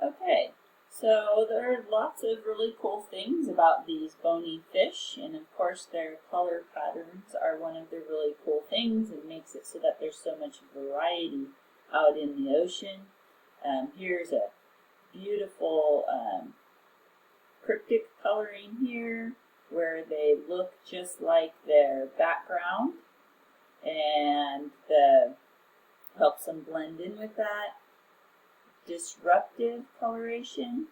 Okay, so there are lots of really cool things about these bony fish, and of course their color patterns are one of the really cool things and makes it so that there's so much variety out in the ocean. Here's a beautiful cryptic coloring here where they look just like their background, and helps them blend in with that. Disruptive coloration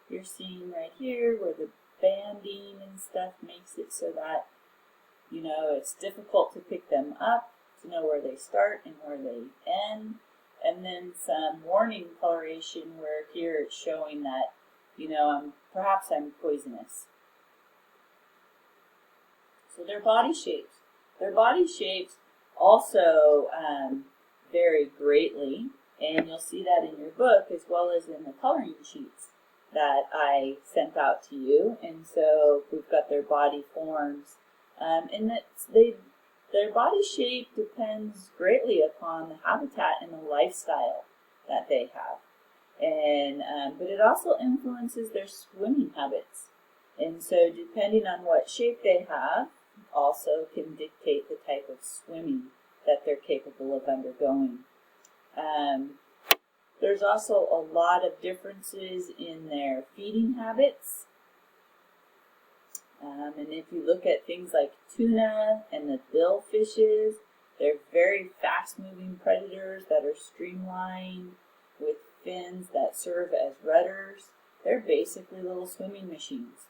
you're seeing right here where the banding and stuff makes it so that it's difficult to pick them up, to know where they start and where they end. And then some warning coloration where here it's showing that perhaps I'm poisonous. So their body shapes also vary greatly, and you'll see that in your book as well as in the coloring sheets that I sent out to you. And so we've got their body forms, and their body shape depends greatly upon the habitat and the lifestyle that they have, and but it also influences their swimming habits. And so depending on what shape they have also can dictate the type of swimming that they're capable of undergoing. There's also a lot of differences in their feeding habits. And if you look at things like tuna and the bill fishes, they're very fast-moving predators that are streamlined with fins that serve as rudders. They're basically little swimming machines.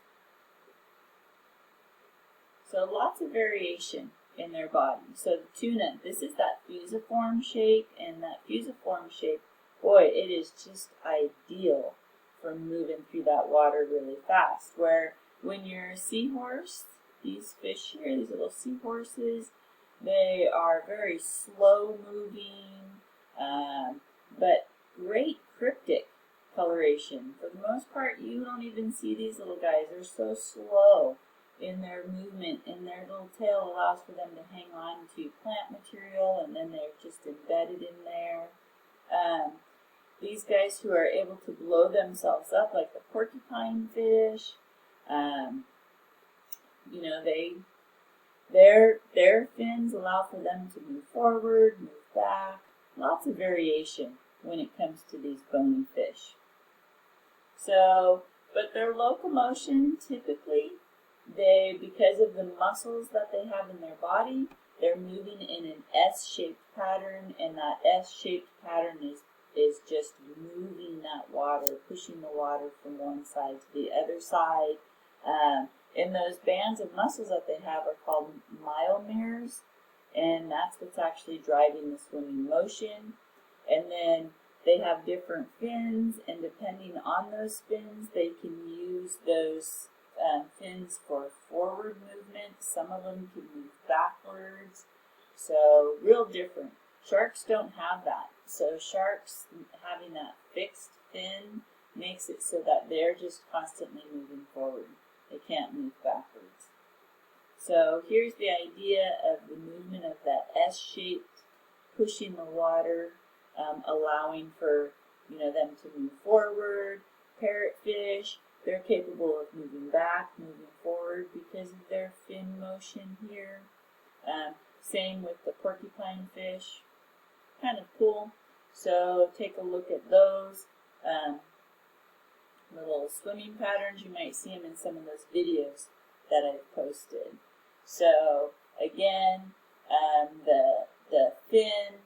So lots of variation in their body. So the tuna, this is that fusiform shape, and that fusiform shape, boy, it is just ideal for moving through that water really fast. Where when you're a seahorse, these fish here, these little seahorses, they are very slow moving, but great cryptic coloration. For the most part, you don't even see these little guys. They're so slow in their movement, and their little tail allows for them to hang on to plant material, and then they're just embedded in there. These guys who are able to blow themselves up, like the porcupine fish, their fins allow for them to move forward, move back. Lots of variation when it comes to these bony fish. So, but their locomotion typically, because of the muscles that they have in their body, they're moving in an S-shaped pattern, and that S-shaped pattern is just moving that water, pushing the water from one side to the other side. And those bands of muscles that they have are called myomeres, and that's what's actually driving the swimming motion. And then they have different fins, and depending on those fins, they can use those fins for forward movement. Some of them can move backwards. So real different. Sharks don't have that. So sharks having that fixed fin makes it so that they're just constantly moving forward. They can't move backwards. So here's the idea of the movement of that S-shaped, pushing the water, allowing for them to move forward. Parrotfish, they're capable of moving back, moving forward because of their fin motion here. Same with the porcupine fish. Kind of cool. So take a look at those little swimming patterns. You might see them in some of those videos that I've posted. So again, the fin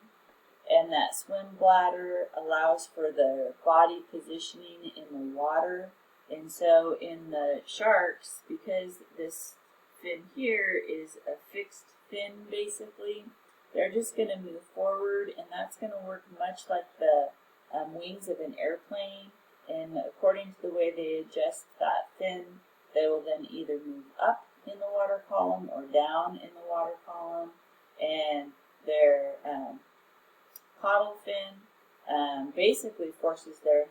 and that swim bladder allows for the body positioning in the water. And so in the sharks, because this fin here is a fixed fin basically, they're just going to move forward, and that's going to work much like the wings of an airplane. And according to the way they adjust that fin, they will then either move up in the water column or down in the water column. And their caudal fin basically forces their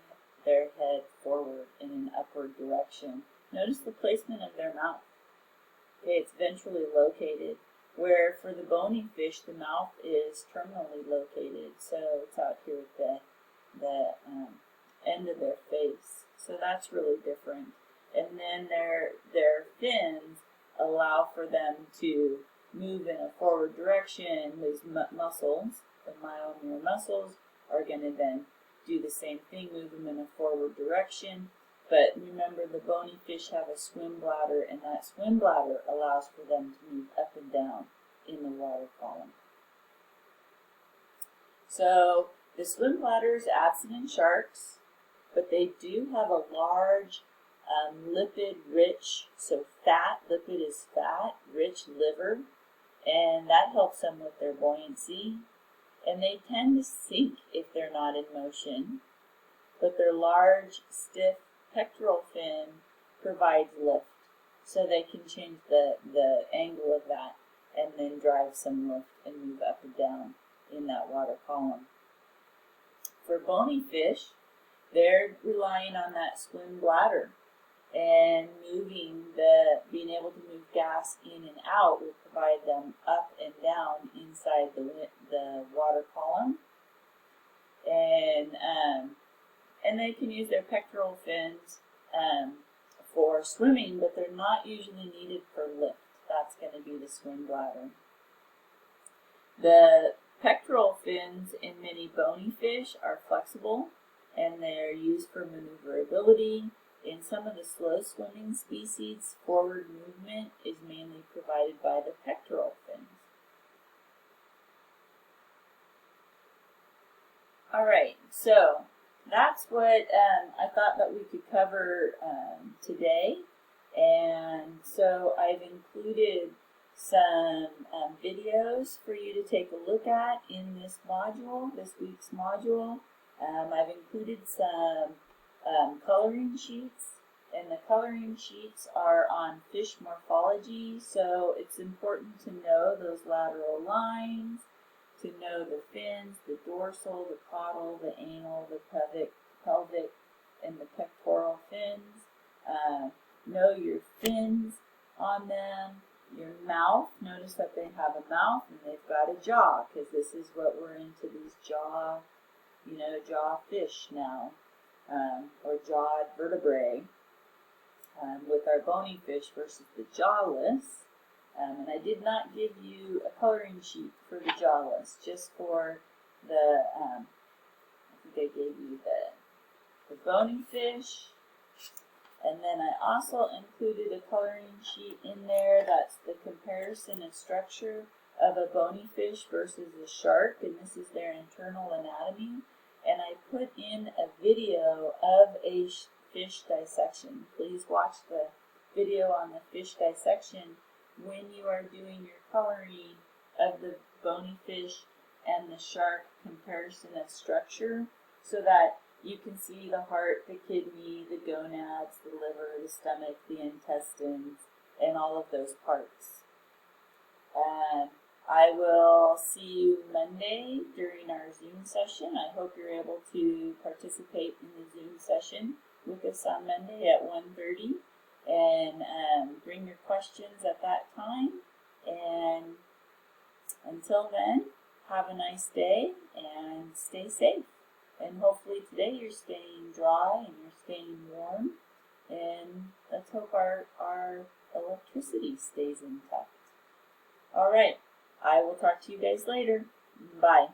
head forward in an upward direction. Notice the placement of their mouth. Okay, it's ventrally located, where for the bony fish, the mouth is terminally located. So it's out here at the end of their face. So that's really different. And then their fins allow for them to move in a forward direction. These muscles, the myomere muscles, are going to then do the same thing, move them in a forward direction. But remember, the bony fish have a swim bladder, and that swim bladder allows for them to move up and down in the water column. So the swim bladder is absent in sharks, but they do have a large lipid-rich, so fat, lipid is fat, rich liver, and that helps them with their buoyancy. And they tend to sink if they're not in motion, but their large, stiff pectoral fin provides lift, so they can change the angle of that and then drive some lift and move up and down in that water column. For bony fish, they're relying on that swim bladder, and being able to move gas in and out will provide them up and down inside the water column. And they can use their pectoral fins for swimming, but they're not usually needed for lift. That's going to be the swim bladder. The pectoral fins in many bony fish are flexible, and they're used for maneuverability. In some of the slow swimming species, forward movement is mainly provided by the pectoral fins. All right, so that's what I thought that we could cover today. And so I've included some videos for you to take a look at in this module, this week's module. I've included some coloring sheets, and the coloring sheets are on fish morphology, so it's important to know those lateral lines, to know the fins, the dorsal, the caudal, the anal, the pelvic, and the pectoral fins. Know your fins on them. Your mouth, notice that they have a mouth and they've got a jaw, because this is what we're into, these jaw fish now, or jawed vertebrae, with our bony fish versus the jawless. And I did not give you a coloring sheet for the jawless, just for the, I think I gave you the bony fish. And then I also included a coloring sheet in there that's the comparison of structure of a bony fish versus a shark, and this is their internal anatomy. And I put in a video of a fish dissection. Please watch the video on the fish dissection when you are doing your coloring of the bony fish and the shark comparison of structure, so that you can see the heart, the kidney, the gonads, the liver, the stomach, the intestines, and all of those parts. I will see you Monday during our Zoom session. I hope you're able to participate in the Zoom session with us on Monday at 1:30, and bring your questions at that time. And until then, have a nice day and stay safe. And hopefully today you're staying dry and you're staying warm. And let's hope our electricity stays intact. All right. I will talk to you guys later. Bye.